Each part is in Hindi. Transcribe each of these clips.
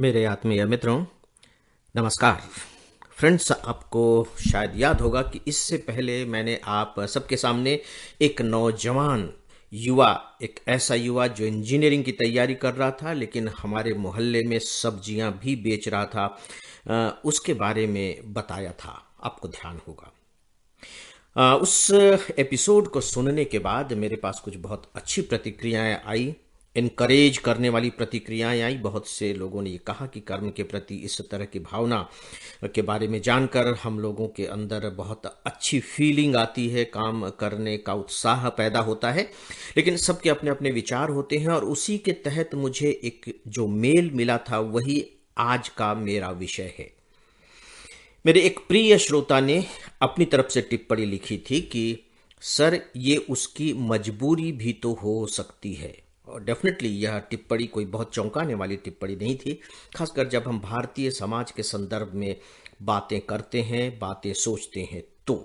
मेरे आत्मीय मित्रों, नमस्कार। फ्रेंड्स, आपको शायद याद होगा कि इससे पहले मैंने आप सबके सामने एक नौजवान युवा, एक ऐसा युवा जो इंजीनियरिंग की तैयारी कर रहा था लेकिन हमारे मोहल्ले में सब्जियां भी बेच रहा था, उसके बारे में बताया था। आपको ध्यान होगा। उस एपिसोड को सुनने के बाद मेरे पास कुछ बहुत अच्छी प्रतिक्रियाएं आई, इनकरेज करने वाली प्रतिक्रियाएं आई। बहुत से लोगों ने ये कहा कि कर्म के प्रति इस तरह की भावना के बारे में जानकर हम लोगों के अंदर बहुत अच्छी फीलिंग आती है, काम करने का उत्साह पैदा होता है। लेकिन सबके अपने अपने विचार होते हैं और उसी के तहत मुझे एक जो मेल मिला था वही आज का मेरा विषय है। मेरे एक प्रिय श्रोता ने अपनी तरफ से टिप्पणी लिखी थी कि सर, ये उसकी मजबूरी भी तो हो सकती है। और डेफिनेटली यह टिप्पणी कोई बहुत चौंकाने वाली टिप्पणी नहीं थी, खासकर जब हम भारतीय समाज के संदर्भ में बातें करते हैं, बातें सोचते हैं। तो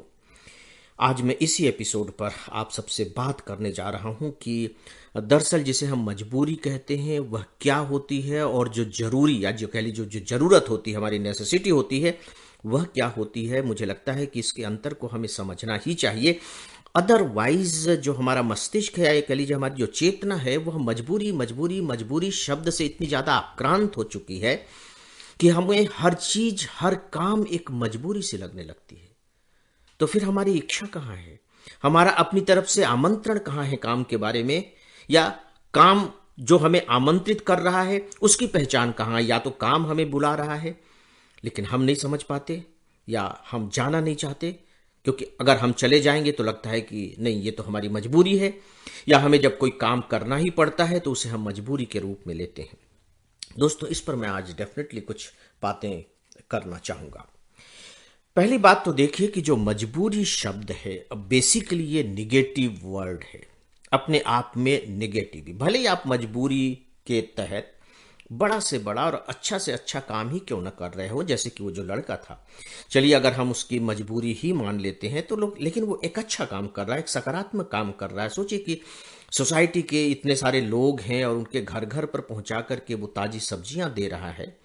आज मैं इसी एपिसोड पर आप सबसे बात करने जा रहा हूं कि दरअसल जिसे हम मजबूरी कहते हैं वह क्या होती है, और जो जरूरी या जो कह लीजिए जो जरूरत होती है, हमारी नेसेसिटी होती है, वह क्या होती है। मुझे लगता है कि इसके अंतर को हमें समझना ही चाहिए। अदरवाइज जो हमारा मस्तिष्क है या कह लीजिए हमारी जो चेतना है, वह मजबूरी मजबूरी मजबूरी शब्द से इतनी ज्यादा आक्रांत हो चुकी है कि हमें हर चीज, हर काम एक मजबूरी से लगने लगती है। तो फिर हमारी इच्छा कहाँ है, हमारा अपनी तरफ से आमंत्रण कहाँ है काम के बारे में, या काम जो हमें आमंत्रित कर रहा है उसकी पहचान कहाँ है। या तो काम हमें बुला रहा है लेकिन हम नहीं समझ पाते, या हम जाना नहीं चाहते, क्योंकि अगर हम चले जाएंगे तो लगता है कि नहीं, ये तो हमारी मजबूरी है। या हमें जब कोई काम करना ही पड़ता है तो उसे हम मजबूरी के रूप में लेते हैं। दोस्तों, इस पर मैं आज डेफिनेटली कुछ बातें करना चाहूंगा। पहली बात तो देखिए कि जो मजबूरी शब्द है, अब बेसिकली ये निगेटिव वर्ड है, अपने आप में निगेटिव। भले ही आप मजबूरी के तहत बड़ा से बड़ा और अच्छा से अच्छा काम ही क्यों न कर रहे हो, जैसे कि वो जो लड़का था, चलिए अगर हम उसकी मजबूरी ही मान लेते हैं तो लोग, लेकिन वो एक अच्छा काम कर रहा है, एक सकारात्मक काम कर रहा है। सोचिए कि सोसाइटी के इतने सारे लोग हैं और उनके घर घर पर पहुंचा करके वो ताजी सब्जियां दे रहा है,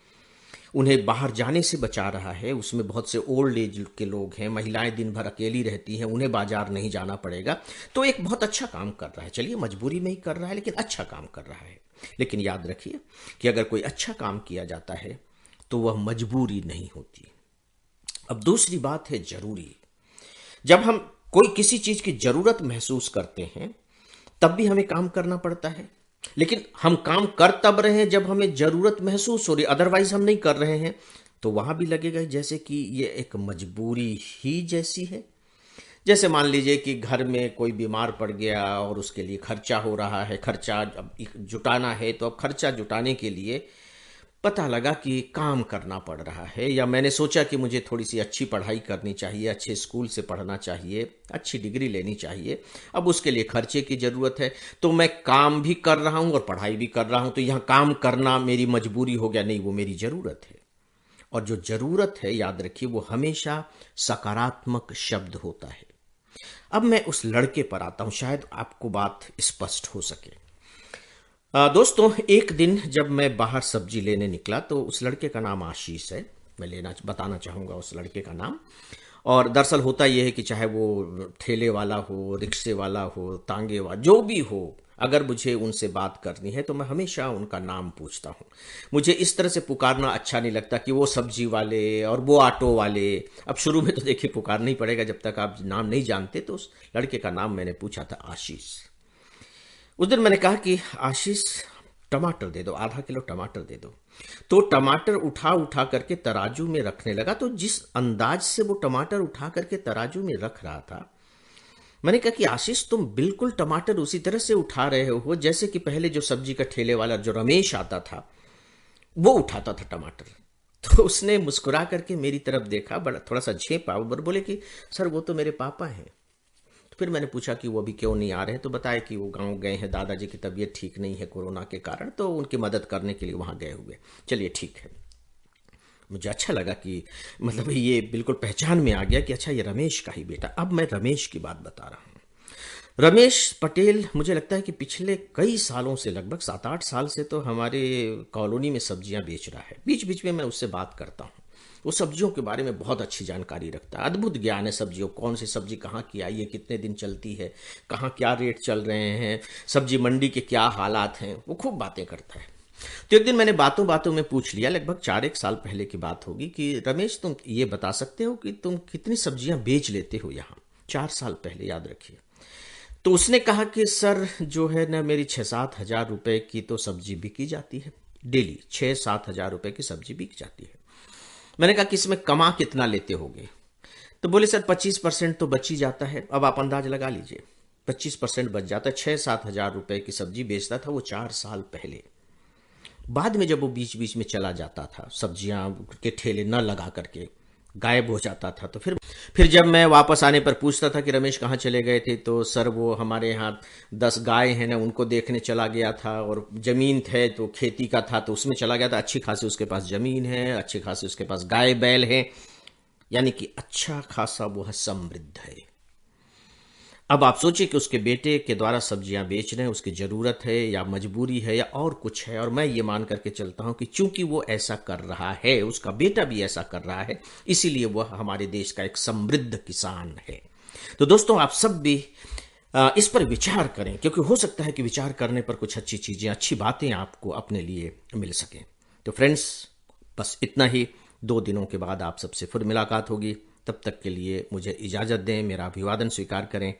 उन्हें बाहर जाने से बचा रहा है। उसमें बहुत से ओल्ड एज के लोग हैं, महिलाएं दिन भर अकेली रहती हैं, उन्हें बाजार नहीं जाना पड़ेगा। तो एक बहुत अच्छा काम कर रहा है। चलिए मजबूरी में ही कर रहा है लेकिन अच्छा काम कर रहा है। लेकिन याद रखिए कि अगर कोई अच्छा काम किया जाता है तो वह मजबूरी नहीं होती। अब दूसरी बात है जरूरी। जब हम कोई किसी चीज की जरूरत महसूस करते हैं तब भी हमें काम करना पड़ता है, लेकिन हम काम कर तब रहे हैं जब हमें जरूरत महसूस हो रही, अदरवाइज हम नहीं कर रहे हैं। तो वहां भी लगेगा जैसे कि ये एक मजबूरी ही जैसी है। जैसे मान लीजिए कि घर में कोई बीमार पड़ गया और उसके लिए खर्चा हो रहा है, खर्चा अब जुटाना है, तो अब खर्चा जुटाने के लिए पता लगा कि काम करना पड़ रहा है, या मैंने सोचा कि मुझे थोड़ी सी अच्छी पढ़ाई करनी चाहिए, अच्छे स्कूल से पढ़ना चाहिए, अच्छी डिग्री लेनी चाहिए। अब उसके लिए खर्चे की ज़रूरत है, तो मैं काम भी कर रहा हूँ और पढ़ाई भी कर रहा हूँ। तो यहाँ काम करना मेरी मजबूरी हो गया? नहीं, वो मेरी ज़रूरत है। और जो ज़रूरत है, याद रखिए, वो हमेशा सकारात्मक शब्द होता है। अब मैं उस लड़के पर आता हूँ, शायद आपको बात स्पष्ट हो सके। दोस्तों, एक दिन जब मैं बाहर सब्जी लेने निकला तो उस लड़के का नाम आशीष है। मैं लेना बताना चाहूँगा उस लड़के का नाम। और दरअसल होता यह है कि चाहे वो ठेले वाला हो, रिक्शे वाला हो, तांगे वाला, जो भी हो, अगर मुझे उनसे बात करनी है तो मैं हमेशा उनका नाम पूछता हूँ। मुझे इस तरह से पुकारना अच्छा नहीं लगता कि वो सब्जी वाले और वो ऑटो वाले। अब शुरू में तो देखिए पुकारना ही पड़ेगा, जब तक आप नाम नहीं जानते। तो उस लड़के का नाम मैंने पूछा था, आशीष। उस दिन मैंने कहा कि आशीष, टमाटर दे दो, आधा किलो टमाटर दे दो। तो टमाटर उठा उठा करके तराजू में रखने लगा। तो जिस अंदाज से वो टमाटर उठा करके तराजू में रख रहा था, मैंने कहा कि आशीष, तुम बिल्कुल टमाटर उसी तरह से उठा रहे हो जैसे कि पहले जो सब्जी का ठेले वाला जो रमेश आता था वो उठाता था टमाटर। तो उसने मुस्कुरा करके मेरी तरफ देखा, बड़ा थोड़ा सा झेपा, और बोले कि सर, वो तो मेरे पापा हैं। तो फिर मैंने पूछा कि वो अभी क्यों नहीं आ रहे हैं, तो बताया कि वो गांव गए हैं, दादाजी की तबीयत ठीक नहीं है कोरोना के कारण, तो उनकी मदद करने के लिए वहां गए हुए। चलिए ठीक है। मुझे अच्छा लगा कि मतलब ये बिल्कुल पहचान में आ गया कि अच्छा, ये रमेश का ही बेटा। अब मैं रमेश की बात बता रहा हूँ। रमेश पटेल, मुझे लगता है कि पिछले कई सालों से, लगभग 7-8 साल से तो हमारे कॉलोनी में सब्जियां बेच रहा है। बीच बीच में मैं उससे बात करता हूँ। वो सब्जियों के बारे में बहुत अच्छी जानकारी रखता है, अद्भुत ज्ञान है सब्जियों, कौन सी सब्जी कहाँ की आई है, कितने दिन चलती है, कहाँ क्या रेट चल रहे हैं, सब्जी मंडी के क्या हालात हैं, वो खूब बातें करता है। तो एक दिन मैंने बातों बातों में पूछ लिया, लगभग 4-1 साल पहले की बात होगी, कि रमेश तुम ये बता सकते हो कि तुम कितनी सब्जियां बेच लेते हो यहाँ? 4 साल पहले, याद रखिए। तो उसने कहा कि सर जो है ना, मेरी 6-7 हज़ार रुपए की तो सब्जी बिकी जाती है डेली, 6-7 हज़ार रुपए की सब्जी बिक जाती है। मैंने कहा कि इसमें कमा कितना लेते होगे? तो बोले सर 25% तो बच ही जाता है। अब आप अंदाज लगा लीजिए, 25% बच जाता है। 6-7 हज़ार रुपए की सब्जी बेचता था वो 4 साल पहले। बाद में जब वो बीच बीच में चला जाता था, सब्जियां के ठेले न लगा करके गायब हो जाता था, तो फिर जब मैं वापस आने पर पूछता था कि रमेश कहाँ चले गए थे, तो सर वो हमारे यहाँ 10 गाय हैं ना, उनको देखने चला गया था, और जमीन थे तो खेती का था तो उसमें चला गया था। अच्छी खासी उसके पास जमीन है, अच्छी खासी उसके पास गाय बैल है, यानी कि अच्छा खासा वो है, समृद्ध है। अब आप सोचिए कि उसके बेटे के द्वारा सब्जियां बेच रहे हैं, उसकी जरूरत है या मजबूरी है या और कुछ है, और मैं ये मान करके चलता हूं कि चूंकि वो ऐसा कर रहा है, उसका बेटा भी ऐसा कर रहा है, इसीलिए वह हमारे देश का एक समृद्ध किसान है। तो दोस्तों, आप सब भी इस पर विचार करें, क्योंकि हो सकता है कि विचार करने पर कुछ अच्छी चीजें, अच्छी बातें आपको अपने लिए मिल सकें। तो फ्रेंड्स, बस इतना ही। 2 दिनों के बाद आप सबसे फिर मुलाकात होगी। तब तक के लिए मुझे इजाजत दें, मेरा अभिवादन स्वीकार करें।